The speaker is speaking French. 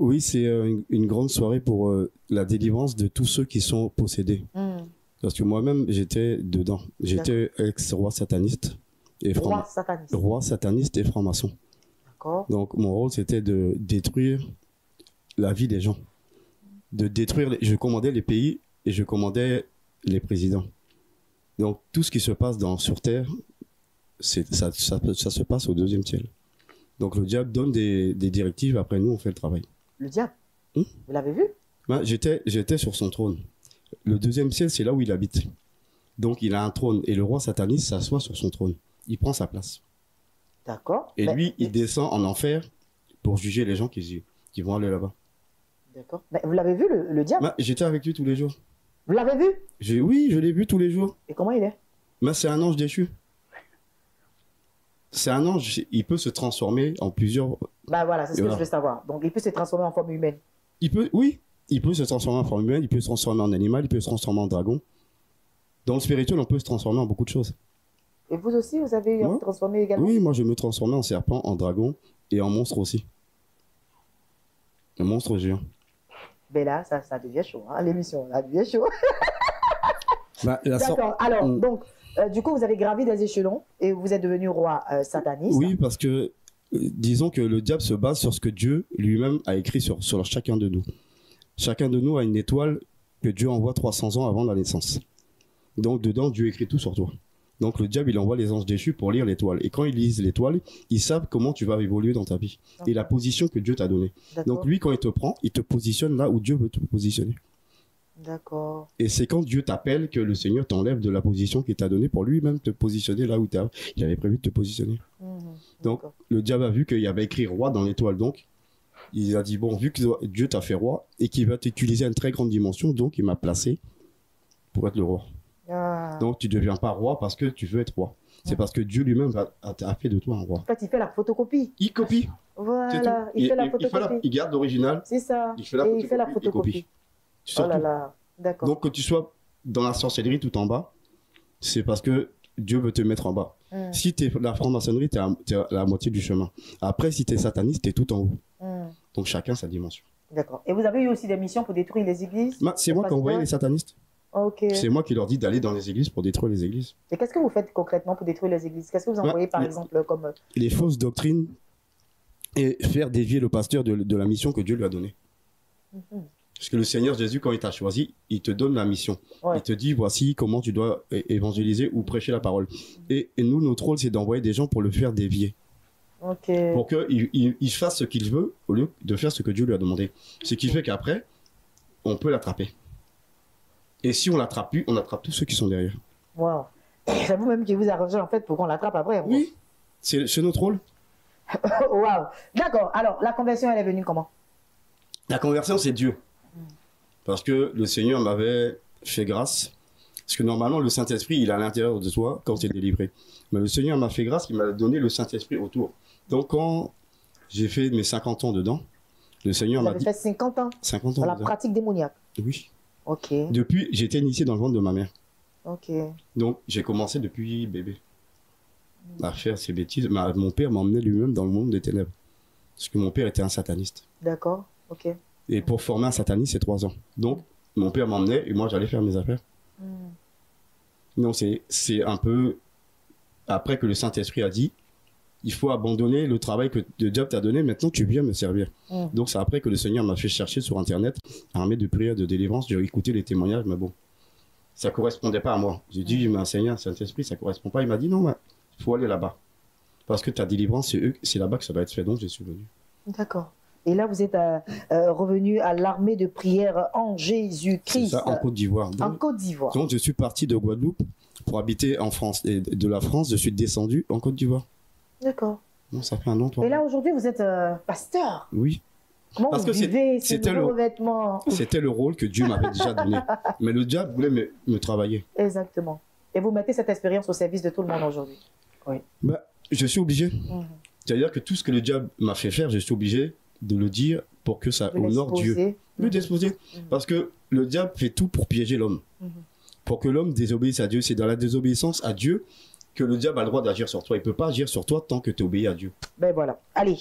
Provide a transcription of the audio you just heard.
Oui, c'est une grande soirée pour la délivrance de tous ceux qui sont possédés. Parce que moi-même, j'étais dedans. J'étais ex-roi sataniste. Roi sataniste et franc-maçon. Donc, mon rôle, c'était de détruire la vie des gens. De détruire... Je commandais les pays et je commandais les présidents. Donc, tout ce qui se passe sur Terre, ça se passe au deuxième ciel. Donc, le diable donne des directives, après nous, on fait le travail. Le diable Vous l'avez vu? J'étais sur son trône. Le deuxième ciel, c'est là où il habite. Donc, il a un trône. Et le roi sataniste s'assoit sur son trône. Il prend sa place. D'accord. Et lui, il descend en enfer pour juger les gens qui vont aller là-bas. D'accord. Mais vous l'avez vu, le diable? J'étais avec lui tous les jours. Vous l'avez vu? Oui, je l'ai vu tous les jours. Et comment il est? C'est un ange déchu. C'est un ange, il peut se transformer en plusieurs... Voilà, c'est ce que je veux savoir. Donc, il peut se transformer en forme humaine. Oui, il peut se transformer en forme humaine, il peut se transformer en animal, il peut se transformer en dragon. Dans le spirituel, on peut se transformer en beaucoup de choses. Et vous aussi, vous avez transformé également? Oui, moi je me transformais en serpent, en dragon et en monstre aussi. Un monstre géant. Mais là, ça devient chaud, hein, l'émission, ça devient chaud. D'accord, alors, donc, du coup, vous avez gravi des échelons et vous êtes devenu roi sataniste. Oui, parce que, disons que le diable se base sur ce que Dieu lui-même a écrit sur chacun de nous. Chacun de nous a une étoile que Dieu envoie 300 ans avant la naissance. Donc, dedans, Dieu écrit tout sur toi. Donc, le diable, il envoie les anges déchus pour lire l'étoile. Et quand ils lisent l'étoile, ils savent comment tu vas évoluer dans ta vie. Et la position que Dieu t'a donnée. Donc, lui, quand il te prend, il te positionne là où Dieu veut te positionner. D'accord. Et c'est quand Dieu t'appelle que le Seigneur t'enlève de la position qu'il t'a donnée pour lui-même te positionner là où il avait prévu de te positionner. Donc, le diable a vu qu'il y avait écrit roi dans l'étoile. Donc, il a dit, bon, vu que Dieu t'a fait roi et qu'il va t'utiliser à une très grande dimension, donc il m'a placé pour être le roi. Donc, tu ne deviens pas roi parce que tu veux être roi. C'est parce que Dieu lui-même a fait de toi un roi. En fait, il fait la photocopie. Il copie. Voilà, il fait la photocopie. Il garde l'original. C'est ça. Il fait la photocopie. Oh là là, d'accord. Donc, que tu sois dans la sorcellerie tout en bas, c'est parce que Dieu veut te mettre en bas. Si tu es la franc-maçonnerie, tu es à la moitié du chemin. Après, si tu es sataniste, tu es tout en haut. Donc, chacun sa dimension. D'accord. Et vous avez eu aussi des missions pour détruire les églises? C'est moi qui envoyais les satanistes. C'est moi qui leur dis d'aller dans les églises pour détruire les églises. Et qu'est-ce que vous faites concrètement pour détruire les églises? Qu'est-ce que vous envoyez par exemple comme... Les fausses doctrines et faire dévier le pasteur de la mission que Dieu lui a donnée. Parce que le Seigneur Jésus, quand il t'a choisi, il te donne la mission. Il te dit, voici comment tu dois évangéliser ou prêcher la parole. Et nous, notre rôle, c'est d'envoyer des gens pour le faire dévier. Pour qu'il fasse ce qu'il veut au lieu de faire ce que Dieu lui a demandé. Ce qui fait qu'après, on peut l'attraper. Et si on l'attrape plus, on attrape tous ceux qui sont derrière. Wow. C'est vous-même qui vous arrangez en fait pour qu'on l'attrape après. Oui, c'est notre rôle. Wow. D'accord. Alors, la conversion, elle est venue comment? La conversion, c'est Dieu. Parce que le Seigneur m'avait fait grâce. Parce que normalement, le Saint-Esprit, il est à l'intérieur de toi quand tu es délivré. Mais le Seigneur m'a fait grâce, il m'a donné le Saint-Esprit autour. Donc, quand j'ai fait mes 50 ans dedans, le Seigneur m'a dit... Vous avez fait 50 ans 50 ans dans la pratique démoniaque? Oui. Ok. Depuis, j'ai été initié dans le ventre de ma mère. Ok. Donc, j'ai commencé depuis bébé à faire ces bêtises. Mon père m'emmenait lui-même dans le monde des ténèbres. Parce que mon père était un sataniste. D'accord, ok. Et pour former un sataniste, c'est 3 ans. Donc, mon père m'emmenait et moi, j'allais faire mes affaires. Non, c'est un peu... Après que le Saint-Esprit a dit, il faut abandonner le travail que le diable t'a donné, maintenant tu viens me servir. Donc, c'est après que le Seigneur m'a fait chercher sur Internet, armé de prières, de délivrance, j'ai écouté les témoignages, mais bon, ça ne correspondait pas à moi. J'ai dit, mais Seigneur, Saint-Esprit, ça ne correspond pas. Il m'a dit, non, il faut aller là-bas. Parce que ta délivrance, c'est là-bas que ça va être fait, donc je suis venu. D'accord. Et là, vous êtes revenu à l'armée de prière en Jésus-Christ. C'est ça, en Côte d'Ivoire. En Côte d'Ivoire. Donc, je suis parti de Guadeloupe pour habiter en France. Et de la France, je suis descendu en Côte d'Ivoire. D'accord. Non, ça fait un an, toi. Et là, aujourd'hui, vous êtes pasteur. Oui. Comment vous vivez ces nouveaux vêtements? C'était le rôle que Dieu m'avait déjà donné. Mais le diable voulait me travailler. Exactement. Et vous mettez cette expérience au service de tout le monde aujourd'hui. Oui. Je suis obligé. C'est-à-dire que tout ce que le diable m'a fait faire, je suis obligé de le dire pour que ça honore Dieu. Le disposer. Parce que le diable fait tout pour piéger l'homme. Pour que l'homme désobéisse à Dieu. C'est dans la désobéissance à Dieu que le diable a le droit d'agir sur toi. Il ne peut pas agir sur toi tant que tu obéis à Dieu. Ben voilà. Allez.